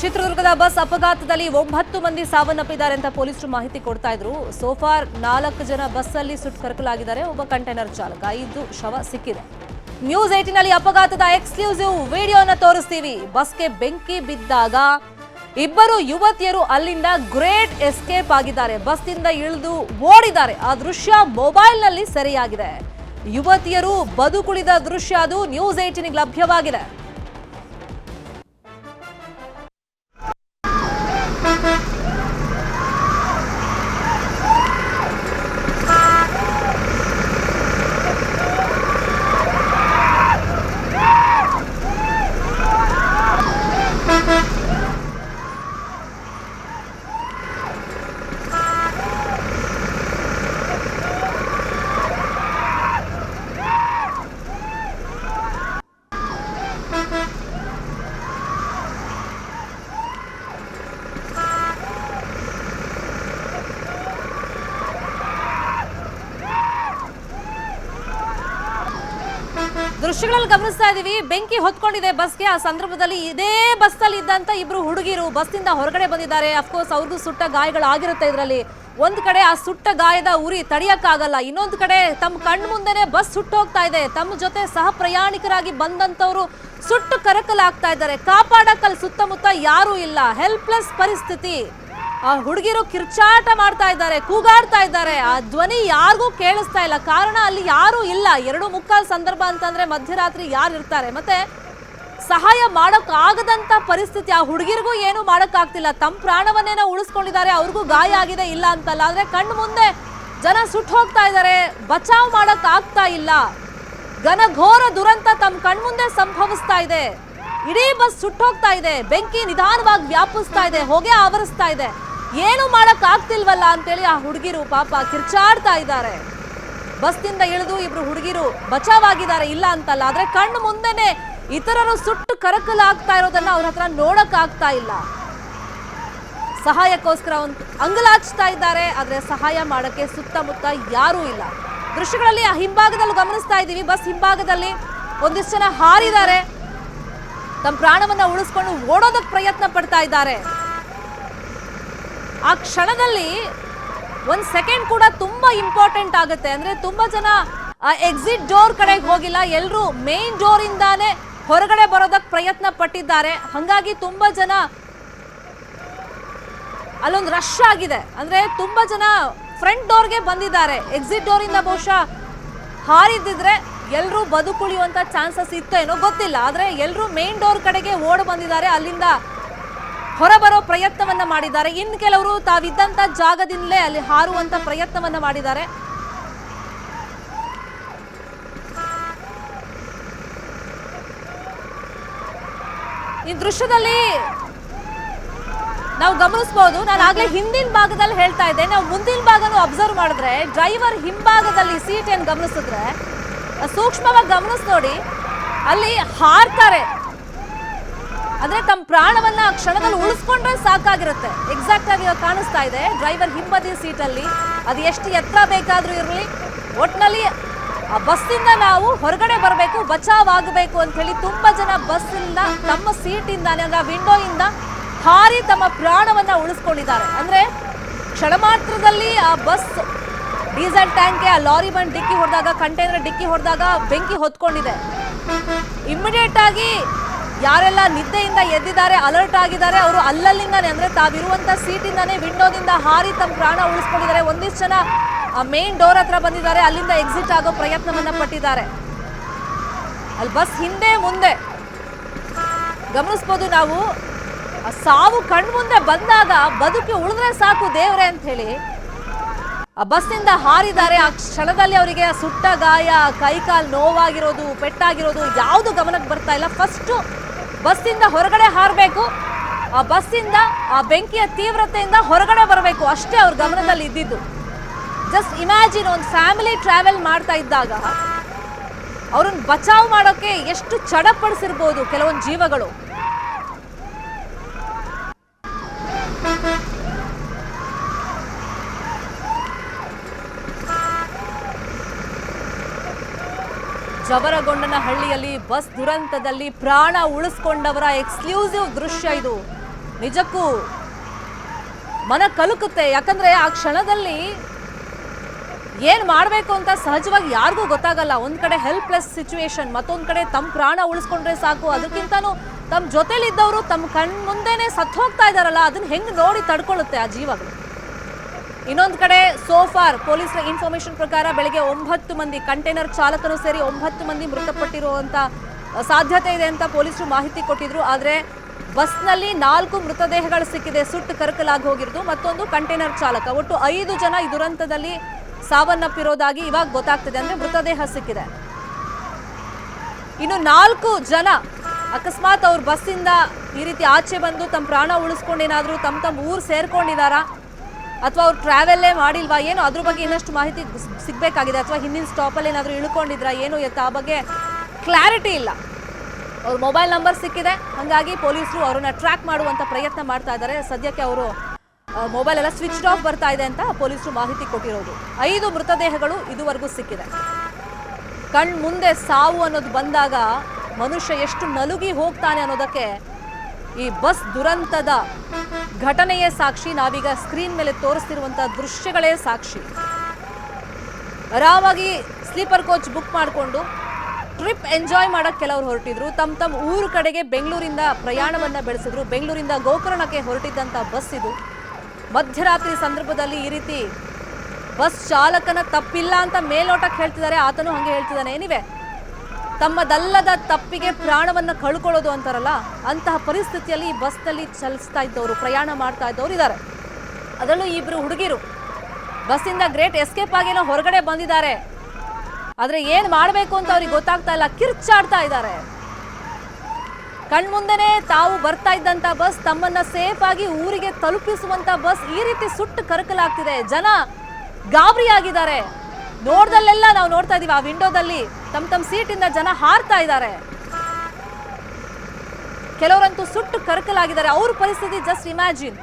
ಚಿತ್ರದುರ್ಗದ ಬಸ್ ಅಪಘಾತದಲ್ಲಿ 9 ಮಂದಿ ಸಾವನ್ನಪ್ಪಿದ್ದಾರೆ ಅಂತ ಪೊಲೀಸರು ಮಾಹಿತಿ ಕೊಡ್ತಾ ಇದ್ರು. ಸೋಫಾರ್ 4 ಜನ ಬಸ್ ಅಲ್ಲಿ ಸುಟ್ಟು ಕರಕಲಾಗಿದ್ದಾರೆ. ಒಬ್ಬ ಕಂಟೈನರ್ ಚಾಲಕ, 5 ಶವ ಸಿಕ್ಕಿದೆ. ನ್ಯೂಸ್ 18 ನಲ್ಲಿ ಅಪಘಾತದ ಎಕ್ಸ್ಕ್ಲೂಸಿವ್ ವಿಡಿಯೋನ ತೋರಿಸ್ತೀವಿ. ಬಸ್ಗೆ ಬೆಂಕಿ ಬಿದ್ದಾಗ ಇಬ್ಬರು ಯುವತಿಯರು ಅಲ್ಲಿಂದ ಗ್ರೇಟ್ ಎಸ್ಕೇಪ್ ಆಗಿದ್ದಾರೆ. ಬಸ್ನಿಂದ ಇಳಿದು ಓಡಿದ್ದಾರೆ. ಆ ದೃಶ್ಯ ಮೊಬೈಲ್ ನಲ್ಲಿ ಸೆರೆಯಾಗಿದೆ. ಯುವತಿಯರು ಬದುಕುಳಿದ ದೃಶ್ಯ ಅದು ನ್ಯೂಸ್ 18 ಗೆ ಲಭ್ಯವಾಗಿದೆ. ದೃಶ್ಯಗಳಲ್ಲಿ ಗಮನಿಸ್ತಾ ಇದೀವಿ. ಬೆಂಕಿ ಹೊತ್ಕೊಂಡಿದೆ ಬಸ್ಗೆ. ಆ ಸಂದರ್ಭದಲ್ಲಿ ಇದೇ ಬಸ್ ಅಲ್ಲಿ ಇದ್ದಂತ ಇಬ್ರು ಹುಡುಗಿರು ಬಸ್ನಿಂದ ಹೊರಗಡೆ ಬಂದಿದ್ದಾರೆ. ಅಫ್ಕೋರ್ಸ್ ಅವ್ರಿಗೂ ಸುಟ್ಟ ಗಾಯಗಳಾಗಿರುತ್ತೆ. ಇದರಲ್ಲಿ ಒಂದ್ ಕಡೆ ಆ ಸುಟ್ಟ ಗಾಯದ ಉರಿ ತಡೆಯಕ್ಕಾಗಲ್ಲ, ಇನ್ನೊಂದು ಕಡೆ ತಮ್ಮ ಕಣ್ಣು ಮುಂದೆನೆ ಬಸ್ ಸುಟ್ಟು ಹೋಗ್ತಾ ಇದೆ. ತಮ್ಮ ಜೊತೆ ಸಹ ಪ್ರಯಾಣಿಕರಾಗಿ ಬಂದಂತವ್ರು ಸುಟ್ಟು ಕರಕಲಾಗ್ತಾ ಇದ್ದಾರೆ. ಕಾಪಾಡಕ್ಕಲ್ಲಿ ಸುತ್ತಮುತ್ತ ಯಾರೂ ಇಲ್ಲ. ಹೆಲ್ಪ್ಲೆಸ್ ಪರಿಸ್ಥಿತಿ. ಆ ಹುಡುಗಿರು ಕಿರ್ಚಾಟ ಮಾಡ್ತಾ ಇದ್ದಾರೆ, ಕೂಗಾಡ್ತಾ ಇದ್ದಾರೆ. ಆ ಧ್ವನಿ ಯಾರಿಗೂ ಕೇಳಿಸ್ತಾ ಇಲ್ಲ. ಕಾರಣ ಅಲ್ಲಿ ಯಾರೂ ಇಲ್ಲ. 2:45 ಸಂದರ್ಭ ಅಂತಂದ್ರೆ ಮಧ್ಯರಾತ್ರಿ ಯಾರು ಇರ್ತಾರೆ? ಮತ್ತೆ ಸಹಾಯ ಮಾಡೋಕ್ಕಾಗದಂತ ಪರಿಸ್ಥಿತಿ. ಆ ಹುಡುಗಿರಿಗೂ ಏನು ಮಾಡೋಕ್ಕಾಗ್ತಿಲ್ಲ. ತಮ್ಮ ಪ್ರಾಣವನ್ನೇನೋ ಉಳಿಸ್ಕೊಂಡಿದ್ದಾರೆ. ಅವ್ರಿಗೂ ಗಾಯ ಆಗಿದೆ, ಇಲ್ಲ ಅಂತಲ್ಲ. ಆದ್ರೆ ಕಣ್ಣು ಮುಂದೆ ಜನ ಸುಟ್ಟು ಹೋಗ್ತಾ ಇದ್ದಾರೆ. ಬಚಾವ್ ಮಾಡಕ್ ಆಗ್ತಾ ಇಲ್ಲ. ಘನಘೋರ ದುರಂತ ತಮ್ಮ ಕಣ್ಮುಂದೆ ಸಂಭವಿಸ್ತಾ ಇದೆ. ಇಡೀ ಬಸ್ ಸುಟ್ಟೋಗ್ತಾ ಇದೆ. ಬೆಂಕಿ ನಿಧಾನವಾಗಿ ವ್ಯಾಪಿಸ್ತಾ ಇದೆ, ಹೊಗೆ ಆವರಿಸ್ತಾ ಇದೆ. ಏನು ಮಾಡಕ್ ಆಗ್ತಿಲ್ವಲ್ಲ ಅಂತೇಳಿ ಆ ಹುಡುಗಿರು ಪಾಪ ಕಿರ್ಚಾಡ್ತಾ ಇದ್ದಾರೆ. ಬಸ್ನಿಂದ ಇಳಿದು ಇಬ್ರು ಹುಡುಗಿರು ಬಚಾವಾಗಿದ್ದಾರೆ, ಇಲ್ಲ ಅಂತಲ್ಲ. ಆದ್ರೆ ಕಣ್ಣು ಮುಂದೆನೆ ಇತರರು ಸುಟ್ಟು ಕರಕಲಾಗ್ತಾ ಇರೋದನ್ನ ಅವ್ರ ಹತ್ರ ನೋಡಕ್ ಆಗ್ತಾ ಇಲ್ಲ. ಸಹಾಯಕ್ಕೋಸ್ಕರ ಅಂಗಲಾಚ್ತಾ ಇದ್ದಾರೆ. ಆದ್ರೆ ಸಹಾಯ ಮಾಡಕ್ಕೆ ಸುತ್ತಮುತ್ತ ಯಾರೂ ಇಲ್ಲ. ದೃಶ್ಯಗಳಲ್ಲಿ ಆ ಹಿಂಭಾಗದಲ್ಲಿ ಗಮನಿಸ್ತಾ ಇದ್ದೀವಿ. ಬಸ್ ಹಿಂಭಾಗದಲ್ಲಿ ಒಂದಿಷ್ಟು ಜನ ಹಾರಿದ್ದಾರೆ. ತಮ್ಮ ಪ್ರಾಣವನ್ನ ಉಳಿಸ್ಕೊಂಡು ಓಡೋದಕ್ಕೆ ಪ್ರಯತ್ನ ಪಡ್ತಾ ಇದ್ದಾರೆ. ಆ ಕ್ಷಣದಲ್ಲಿ 1 ಸೆಕೆಂಡ್ ಕೂಡ ತುಂಬಾ ಇಂಪಾರ್ಟೆಂಟ್ ಆಗುತ್ತೆ. ಅಂದ್ರೆ ತುಂಬಾ ಜನ ಎಕ್ಸಿಟ್ ಡೋರ್ ಕಡೆಗೆ ಹೋಗಿಲ್ಲ. ಎಲ್ಲರೂ ಮೇನ್ ಡೋರ್ ಇಂದಾನೆ ಹೊರಗಡೆ ಬರೋದಕ್ಕೆ ಪ್ರಯತ್ನ ಪಟ್ಟಿದ್ದಾರೆ. ಹಾಗಾಗಿ ತುಂಬಾ ಜನ ಅಲ್ಲೊಂದು ರಶ್ ಆಗಿದೆ. ಅಂದ್ರೆ ತುಂಬಾ ಜನ ಫ್ರಂಟ್ ಡೋರ್ಗೆ ಬಂದಿದ್ದಾರೆ. ಎಕ್ಸಿಟ್ ಡೋರ್ ಇಂದ ಬಹುಶಃ ಹಾರಿದ್ದಿದ್ರೆ ಎಲ್ಲರೂ ಬದುಕುಳಿಯುವಂತ ಚಾನ್ಸಸ್ ಇತ್ತು ಏನೋ ಗೊತ್ತಿಲ್ಲ. ಆದ್ರೆ ಎಲ್ಲರೂ ಮೇನ್ ಡೋರ್ ಕಡೆಗೆ ಓಡ್ ಬಂದಿದ್ದಾರೆ. ಅಲ್ಲಿಂದ ಹೊರಬರೋ ಪ್ರಯತ್ನವನ್ನ ಮಾಡಿದ್ದಾರೆ. ಇನ್ನು ಕೆಲವರು ತಾವಿದ್ದಂತ ಜಾಗದಿಂದಲೇ ಅಲ್ಲಿ ಹಾರುವಂತ ಪ್ರಯತ್ನವನ್ನ ಮಾಡಿದ್ದಾರೆ. ಈ ದೃಶ್ಯದಲ್ಲಿ ನಾವು ಗಮನಿಸಬಹುದು. ನಾನು ಆಗ್ಲೇ ಹಿಂದಿನ ಭಾಗದಲ್ಲಿ ಹೇಳ್ತಾ ಇದ್ದೆ, ನಾವು ಮುಂದಿನ ಭಾಗನೂ ಅಬ್ಸರ್ವ್ ಮಾಡಿದ್ರೆ ಡ್ರೈವರ್ ಹಿಂಭಾಗದಲ್ಲಿ ಸೀಟ್ ಏನ್ ಗಮನಿಸಿದ್ರೆ ಸೂಕ್ಷ್ಮವಾಗಿ ಗಮನಿಸ್ ನೋಡಿ, ಅಲ್ಲಿ ಹಾರ್ತಾರೆ. ಅಂದ್ರೆ ತಮ್ಮ ಪ್ರಾಣವನ್ನ ಕ್ಷಣದಲ್ಲಿ ಉಳಿಸ್ಕೊಂಡ್ರೆ ಸಾಕಾಗಿರುತ್ತೆ. ಎಕ್ಸಾಕ್ಟ್ ಆಗಿ ಕಾಣಿಸ್ತಾ ಇದೆ ಡ್ರೈವರ್ ಹಿಂಬದಿ ಸೀಟಲ್ಲಿ. ಅದು ಎಷ್ಟು ಎತ್ತರ ಬೇಕಾದ್ರೂ ಇರಲಿ, ಒಟ್ನಲ್ಲಿ ಆ ಬಸ್ಸಿಂದ ನಾವು ಹೊರಗಡೆ ಬರಬೇಕು, ಬಚಾವ್ ಆಗಬೇಕು ಅಂತ ಹೇಳಿ ತುಂಬಾ ಜನ ಬಸ್ಸಿಂದ ತಮ್ಮ ಸೀಟಿಂದಾನೆ ಅಂದ್ರೆ ವಿಂಡೋ ಇಂದ ಹಾರಿ ತಮ್ಮ ಪ್ರಾಣವನ್ನ ಉಳಿಸ್ಕೊಂಡಿದ್ದಾರೆ. ಅಂದ್ರೆ ಕ್ಷಣ ಮಾತ್ರದಲ್ಲಿ ಆ ಬಸ್ ಡೀಸೆಲ್ ಟ್ಯಾಂಕ್ಗೆ ಆ ಲಾರಿ ಬಂದು ಡಿಕ್ಕಿ ಹೊಡೆದಾಗ, ಕಂಟೈನರ್ ಡಿಕ್ಕಿ ಹೊಡೆದಾಗ ಬೆಂಕಿ ಹೊತ್ಕೊಂಡಿದೆ. ಇಮಿಡಿಯೇಟ್ ಆಗಿ ಯಾರೆಲ್ಲ ನಿದ್ದೆಯಿಂದ ಎದ್ದಿದ್ದಾರೆ, ಅಲರ್ಟ್ ಆಗಿದ್ದಾರೆ, ಅವರು ಅಲ್ಲಲ್ಲಿಂದಾನೆ ಅಂದ್ರೆ ತಾವಿರುವಂತ ಸೀಟಿಂದಾನೆ ವಿಂಡೋದಿಂದ ಹಾರಿ ತಮ್ಮ ಪ್ರಾಣ ಉಳಿಸ್ಕೊಂಡಿದ್ದಾರೆ. ಒಂದಿಷ್ಟು ಜನ ಮೇನ್ ಡೋರ್ ಹತ್ರ ಬಂದಿದ್ದಾರೆ. ಅಲ್ಲಿಂದ ಎಕ್ಸಿಟ್ ಆಗೋ ಪ್ರಯತ್ನವನ್ನ ಪಟ್ಟಿದ್ದಾರೆ. ಅಲ್ಲಿ ಬಸ್ ಹಿಂದೆ ಮುಂದೆ ಗಮನಿಸ್ಬೋದು ನಾವು. ಸಾವು ಕಣ್ಮುಂದೆ ಬಂದಾಗ ಬದುಕಿ ಉಳಿದ್ರೆ ಸಾಕು ದೇವ್ರೆ ಅಂತ ಹೇಳಿ ಆ ಬಸ್ನಿಂದ ಹಾರಿದ್ದಾರೆ. ಆ ಕ್ಷಣದಲ್ಲಿ ಅವರಿಗೆ ಸುಟ್ಟ ಗಾಯ, ಕೈಕಾಲು ನೋವಾಗಿರೋದು, ಪೆಟ್ಟಾಗಿರೋದು ಯಾವುದು ಗಮನಕ್ಕೆ ಬರ್ತಾ ಇಲ್ಲ. ಫಸ್ಟ್ ಬಸ್ಸಿಂದ ಹೊರಗಡೆ ಹಾರಬೇಕು, ಆ ಬಸ್ಸಿಂದ ಆ ಬೆಂಕಿಯ ತೀವ್ರತೆಯಿಂದ ಹೊರಗಡೆ ಬರಬೇಕು, ಅಷ್ಟೇ ಅವ್ರ ಗಮನದಲ್ಲಿ ಇದ್ದಿದ್ದು. ಜಸ್ಟ್ ಇಮ್ಯಾಜಿನ್, ಒಂದು ಫ್ಯಾಮಿಲಿ ಟ್ರಾವೆಲ್ ಮಾಡ್ತಾ ಇದ್ದಾಗ ಅವ್ರನ್ನ ಬಚಾವ್ ಮಾಡೋಕೆ ಎಷ್ಟು ಚಡಪಡಿಸಿರ್ಬೋದು ಕೆಲವೊಂದು ಜೀವಗಳು. ಜವರಗೊಂಡನಹಳ್ಳಿಯಲ್ಲಿ ಬಸ್ ದುರಂತದಲ್ಲಿ ಪ್ರಾಣ ಉಳಿಸಿಕೊಂಡವರ ಎಕ್ಸ್ಕ್ಲೂಸಿವ್ ದೃಶ್ಯ ಇದು ನಿಜಕ್ಕೂ ಮನ ಕಲುಕುತ್ತೆ. ಯಾಕಂದ್ರೆ ಆ ಕ್ಷಣದಲ್ಲಿ ಏನ್ ಮಾಡಬೇಕು ಅಂತ ಸಹಜವಾಗಿ ಯಾರಿಗೂ ಗೊತ್ತಾಗಲ್ಲ. ಒಂದ್ ಕಡೆ ಹೆಲ್ಪ್ಲೆಸ್ ಸಿಚುವೇಶನ್, ಮತ್ತೊಂದ್ ಕಡೆ ತಮ್ಮ ಪ್ರಾಣ ಉಳಿಸ್ಕೊಂಡ್ರೆ ಸಾಕು, ಅದಕ್ಕಿಂತಾನು ತಮ್ಮ ಜೊತೆಲಿದ್ದವರು ತಮ್ಮ ಕಣ್ ಮುಂದೆನೆ ಸತ್ತು ಹೋಗ್ತಾ ಇದಾರಲ್ಲ, ಅದನ್ನ ಹೆಂಗ್ ನೋಡಿ ತಡ್ಕೊಳ್ಳುತ್ತೆ ಆ ಜೀವಗಳು. ಇನ್ನೊಂದು ಕಡೆ ಸೋಫಾರ್ ಪೊಲೀಸರ ಇನ್ಫಾರ್ಮೇಶನ್ ಪ್ರಕಾರ ಬೆಳಗ್ಗೆ 9 ಮಂದಿ ಕಂಟೈನರ್ ಚಾಲಕರು ಸೇರಿ 9 ಮಂದಿ ಮೃತಪಟ್ಟಿರುವಂತ ಸಾಧ್ಯತೆ ಇದೆ ಅಂತ ಪೊಲೀಸರು ಮಾಹಿತಿ ಕೊಟ್ಟಿದ್ರು. ಆದ್ರೆ ಬಸ್ನಲ್ಲಿ 4 ಮೃತದೇಹಗಳು ಸಿಕ್ಕಿದೆ, ಸುಟ್ಟು ಕರಕಲಾಗಿ ಹೋಗಿರೋದು. ಮತ್ತೊಂದು ಕಂಟೈನರ್ ಚಾಲಕ. ಒಟ್ಟು 5 ಜನ ಈ ದುರಂತದಲ್ಲಿ ಸಾವನ್ನಪ್ಪಿರೋದಾಗಿ ಇವಾಗ ಗೊತ್ತಾಗ್ತಿದೆ. ಅಂದ್ರೆ ಮೃತದೇಹ ಸಿಕ್ಕಿದೆ. ಇನ್ನು 4 ಜನ ಅಕಸ್ಮಾತ್ ಅವ್ರ ಬಸ್ಸಿಂದ ಈ ರೀತಿ ಆಚೆ ಬಂದು ತಮ್ಮ ಪ್ರಾಣ ಉಳಿಸ್ಕೊಂಡೇನಾದ್ರೂ ತಮ್ಮ ಊರು ಸೇರ್ಕೊಂಡಿದಾರಾ ಅಥವಾ ಅವ್ರು ಟ್ರಾವೆಲ್ಲೇ ಮಾಡಿಲ್ವಾ ಏನೋ ಅದ್ರ ಬಗ್ಗೆ ಇನ್ನಷ್ಟು ಮಾಹಿತಿ ಸಿಗ್ಬೇಕಾಗಿದೆ. ಅಥವಾ ಹಿಂದಿನ ಸ್ಟಾಪಲ್ಲಿ ಏನಾದರೂ ಇಳ್ಕೊಂಡಿದ್ರ ಏನು ಎತ್ತ ಆ ಬಗ್ಗೆ ಕ್ಲಾರಿಟಿ ಇಲ್ಲ. ಅವ್ರ ಮೊಬೈಲ್ ನಂಬರ್ ಸಿಕ್ಕಿದೆ, ಹಾಗಾಗಿ ಪೊಲೀಸರು ಅವ್ರನ್ನ ಟ್ರ್ಯಾಕ್ ಮಾಡುವಂತ ಪ್ರಯತ್ನ ಮಾಡ್ತಾ ಇದ್ದಾರೆ. ಸದ್ಯಕ್ಕೆ ಅವರು ಮೊಬೈಲ್ ಎಲ್ಲ ಸ್ವಿಚ್ ಆಫ್ ಬರ್ತಾ ಇದೆ ಅಂತ ಪೊಲೀಸರು ಮಾಹಿತಿ ಕೊಟ್ಟಿರೋದು. 5 ಮೃತದೇಹಗಳು ಇದುವರೆಗೂ ಸಿಕ್ಕಿದೆ. ಕಣ್ ಮುಂದೆ ಸಾವು ಅನ್ನೋದು ಬಂದಾಗ ಮನುಷ್ಯ ಎಷ್ಟು ನಲುಗಿ ಹೋಗ್ತಾನೆ ಅನ್ನೋದಕ್ಕೆ ಈ ಬಸ್ ದುರಂತದ ಘಟನೆಯೇ ಸಾಕ್ಷಿ. ನಾವೀಗ ಸ್ಕ್ರೀನ್ ಮೇಲೆ ತೋರಿಸ್ತಿರುವಂತಹ ದೃಶ್ಯಗಳೇ ಸಾಕ್ಷಿ. ಆರಾಮಾಗಿ ಸ್ಲೀಪರ್ ಕೋಚ್ ಬುಕ್ ಮಾಡಿಕೊಂಡು ಟ್ರಿಪ್ ಎಂಜಾಯ್ ಮಾಡಕ್ಕೆ ಕೆಲವರು ಹೊರಟಿದ್ರು. ತಮ್ಮ ಊರು ಕಡೆಗೆ ಬೆಂಗಳೂರಿಂದ ಪ್ರಯಾಣವನ್ನ ಬೆಳೆಸಿದ್ರು. ಬೆಂಗಳೂರಿಂದ ಗೋಕರ್ಣಕ್ಕೆ ಹೊರಟಿದ್ದಂತ ಬಸ್ ಇದು. ಮಧ್ಯರಾತ್ರಿ ಸಂದರ್ಭದಲ್ಲಿ ಈ ರೀತಿ ಬಸ್ ಚಾಲಕನ ತಪ್ಪಿಲ್ಲ ಅಂತ ಮೇಲ್ನೋಟಕ್ಕೆ ಹೇಳ್ತಿದ್ದಾರೆ, ಆತನು ಹಂಗೆ ಹೇಳ್ತಿದ್ದಾನೆ. ಏನಿವೆ ತಮ್ಮದಲ್ಲದ ತಪ್ಪಿಗೆ ಪ್ರಾಣವನ್ನ ಕಳ್ಕೊಳ್ಳೋದು ಅಂತಾರಲ್ಲ, ಅಂತಹ ಪರಿಸ್ಥಿತಿಯಲ್ಲಿ ಈ ಬಸ್ನಲ್ಲಿ ಚಲಿಸ್ತಾ ಇದ್ದವರು, ಪ್ರಯಾಣ ಮಾಡ್ತಾ ಇದ್ದವರು ಇದ್ದಾರೆ. ಅದರಲ್ಲೂ 2 ಹುಡುಗಿರು ಬಸ್ಸಿಂದ ಗ್ರೇಟ್ ಎಸ್ಕೇಪ್ ಆಗೇನೋ ಹೊರಗಡೆ ಬಂದಿದ್ದಾರೆ. ಆದ್ರೆ ಏನ್ ಮಾಡ್ಬೇಕು ಅಂತ ಅವ್ರಿಗೆ ಗೊತ್ತಾಗ್ತಾ ಇಲ್ಲ, ಕಿರ್ಚಾಡ್ತಾ ಇದ್ದಾರೆ. ಕಣ್ಮುಂದೆನೆ ತಾವು ಬರ್ತಾ ಇದ್ದಂತ ಬಸ್, ತಮ್ಮನ್ನ ಸೇಫ್ ಆಗಿ ಊರಿಗೆ ತಲುಪಿಸುವಂತ ಬಸ್ ಈ ರೀತಿ ಸುಟ್ಟು ಕರಕಲಾಗ್ತಿದೆ. ಜನ ಗಾಬರಿ ಆಗಿದ್ದಾರೆ. ನೋಡ್ದಲ್ಲೆಲ್ಲ ನಾವು ನೋಡ್ತಾ ಇದೀವಿ, ಆ ವಿಂಡೋದಲ್ಲಿ ತಮ್ಮ ಸೀಟಿಂದ ಜನ ಹಾರ್ತಾ ಇದ್ದಾರೆ. ಕೆಲವರಂತೂ ಸುಟ್ಟು ಕರಕಲಾಗಿದ್ದಾರೆ. ಅವ್ರ ಪರಿಸ್ಥಿತಿ ಜಸ್ಟ್ ಇಮ್ಯಾಜಿನ್.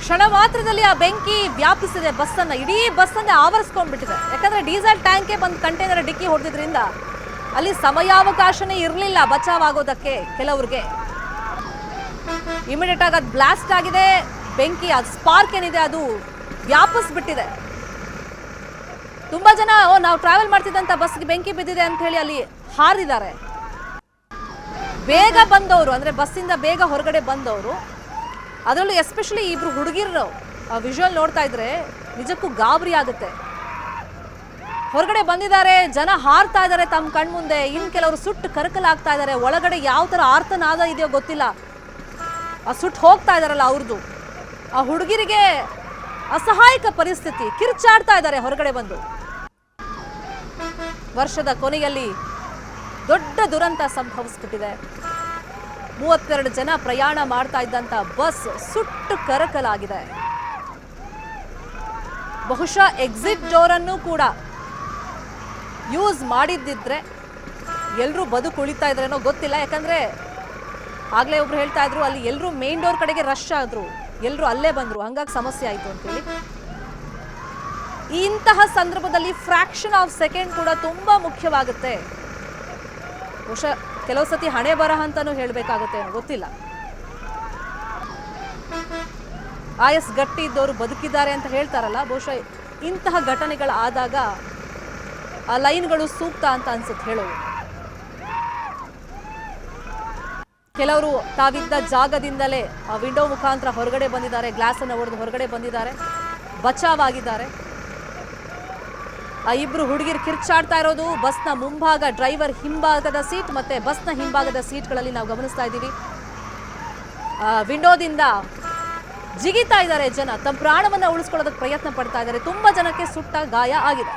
ಕ್ಷಣ ಮಾತ್ರದಲ್ಲಿ ಆ ಬೆಂಕಿ ವ್ಯಾಪಿಸಿದೆ ಬಸ್ಸನ್ನ, ಇಡೀ ಬಸ್ಸನ್ನ ಆವರಿಸ್ಕೊಂಡ್ಬಿಟ್ಟಿದೆ. ಯಾಕಂದ್ರೆ ಡೀಸೆಲ್ ಟ್ಯಾಂಕೆ ಬಂದು ಕಂಟೈನರ್ ಡಿಕ್ಕಿ ಹೊಡೆದಿದ್ರಿಂದ ಅಲ್ಲಿ ಸಮಯಾವಕಾಶನೇ ಇರಲಿಲ್ಲ ಬಚಾವಾಗೋದಕ್ಕೆ ಕೆಲವ್ರಿಗೆ. ಇಮಿಡಿಯೇಟ್ ಆಗಿ ಅದು ಬ್ಲಾಸ್ಟ್ ಆಗಿದೆ. ಬೆಂಕಿ ಅದು ಸ್ಪಾರ್ಕ್ ಏನಿದೆ ಅದು ವ್ಯಾಪಿಸ್ಬಿಟ್ಟಿದೆ. ತುಂಬಾ ಜನ ನಾವು ಟ್ರಾವೆಲ್ ಮಾಡ್ತಿದ್ದಂತ ಬಸ್ಗೆ ಬೆಂಕಿ ಬಿದ್ದಿದೆ ಅಂತ ಹೇಳಿ ಅಲ್ಲಿ ಹಾರಿದ್ದಾರೆ. ಬೇಗ ಬಂದವರು ಅಂದ್ರೆ ಬಸ್ಸಿಂದ ಬೇಗ ಹೊರಗಡೆ ಬಂದವರು, ಅದರಲ್ಲೂ ಎಸ್ಪೆಷಲಿ 2 ಹುಡುಗಿರು ವಿಜುವಲ್ ನೋಡ್ತಾ ಇದ್ರೆ ನಿಜಕ್ಕೂ ಗಾಬರಿ ಆಗುತ್ತೆ. ಹೊರಗಡೆ ಬಂದಿದ್ದಾರೆ, ಜನ ಹಾರ್ತಾ ಇದ್ದಾರೆ ತಮ್ಮ ಕಣ್ಮುಂದೆ. ಇನ್ನು ಕೆಲವರು ಸುಟ್ಟು ಕರಕಲಾಗ್ತಾ ಇದ್ದಾರೆ. ಒಳಗಡೆ ಯಾವ ತರ ಆರ್ತನಾದ ಇದೆಯೋ ಗೊತ್ತಿಲ್ಲ, ಆ ಸುಟ್ಟು ಹೋಗ್ತಾ ಇದಾರಲ್ಲ ಅವ್ರದ್ದು. ಆ ಹುಡುಗಿರಿಗೆ ಅಸಹಾಯಕ ಪರಿಸ್ಥಿತಿ, ಕಿರ್ಚಾಡ್ತಾ ಇದ್ದಾರೆ ಹೊರಗಡೆ ಬಂದು. ವರ್ಷದ ಕೊನೆಯಲ್ಲಿ ದೊಡ್ಡ ದುರಂತ ಸಂಭವಿಸ್ಬಿಟ್ಟಿದೆ. 32 ಜನ ಪ್ರಯಾಣ ಮಾಡ್ತಾ ಇದ್ದಂತ ಬಸ್ ಸುಟ್ಟು ಕರಕಲಾಗಿದೆ. ಬಹುಶಃ ಎಕ್ಸಿಟ್ ಡೋರ್ ಅನ್ನು ಕೂಡ ಯೂಸ್ ಮಾಡಿದ್ದಿದ್ರೆ ಎಲ್ಲರೂ ಬದುಕುಳಿತಾ ಇದ್ರೇನೋ ಗೊತ್ತಿಲ್ಲ. ಯಾಕಂದ್ರೆ ಆಗ್ಲೇ ಒಬ್ರು ಹೇಳ್ತಾ ಇದ್ರು ಅಲ್ಲಿ ಎಲ್ಲರೂ ಮೇನ್ ಡೋರ್ ಕಡೆಗೆ ರಶ್ ಆದ್ರು, ಎಲ್ಲರೂ ಅಲ್ಲೇ ಬಂದ್ರು, ಹಂಗಾಗಿ ಸಮಸ್ಯೆ ಆಯ್ತು ಅಂತೇಳಿ. ಇಂತಹ ಸಂದರ್ಭದಲ್ಲಿ ಫ್ರಾಕ್ಷನ್ ಆಫ್ ಸೆಕೆಂಡ್ ಕೂಡ ತುಂಬಾ ಮುಖ್ಯವಾಗುತ್ತೆ. ಬಹುಶಃ ಕೆಲವು ಸತಿ ಹಣೆ ಬರಹ ಅಂತಾನು ಹೇಳ್ಬೇಕಾಗತ್ತೆ, ಗೊತ್ತಿಲ್ಲ. ಆಯಸ್ ಗಟ್ಟಿ ಇದ್ದವರು ಬದುಕಿದ್ದಾರೆ ಅಂತ ಹೇಳ್ತಾರಲ್ಲ, ಬಹುಶಃ ಇಂತಹ ಘಟನೆಗಳಾದಾಗ ಆ ಲೈನ್ಗಳು ಸೂಕ್ತ ಅಂತ ಅನ್ಸುತ್ತೆ ಹೇಳೋದು. ಕೆಲವರು ತಾವಿದ್ದ ಜಾಗದಿಂದಲೇ ಆ ವಿಂಡೋ ಮುಖಾಂತರ ಹೊರಗಡೆ ಬಂದಿದ್ದಾರೆ, ಗ್ಲಾಸ್ ಅನ್ನು ಹೊಡೆದು ಹೊರಗಡೆ ಬಂದಿದ್ದಾರೆ, ಬಚಾವಾಗಿದ್ದಾರೆ. ಆ 2 ಹುಡುಗಿರು ಕಿರ್ಚಾಡ್ತಾ ಇರೋದು ಬಸ್ನ ಮುಂಭಾಗ, ಡ್ರೈವರ್ ಹಿಂಭಾಗದ ಸೀಟ್ ಮತ್ತೆ ಬಸ್ನ ಹಿಂಭಾಗದ ಸೀಟ್ಗಳಲ್ಲಿ ನಾವು ಗಮನಿಸ್ತಾ ಇದ್ದೀವಿ. ವಿಂಡೋದಿಂದ ಜಿಗಿತಾ ಇದ್ದಾರೆ ಜನ, ತಮ್ಮ ಪ್ರಾಣವನ್ನ ಉಳಿಸ್ಕೊಳ್ಳೋದಕ್ಕೆ ಪ್ರಯತ್ನ ಪಡ್ತಾ ಇದ್ದಾರೆ. ತುಂಬಾ ಜನಕ್ಕೆ ಸುಟ್ಟ ಗಾಯ ಆಗಿದೆ.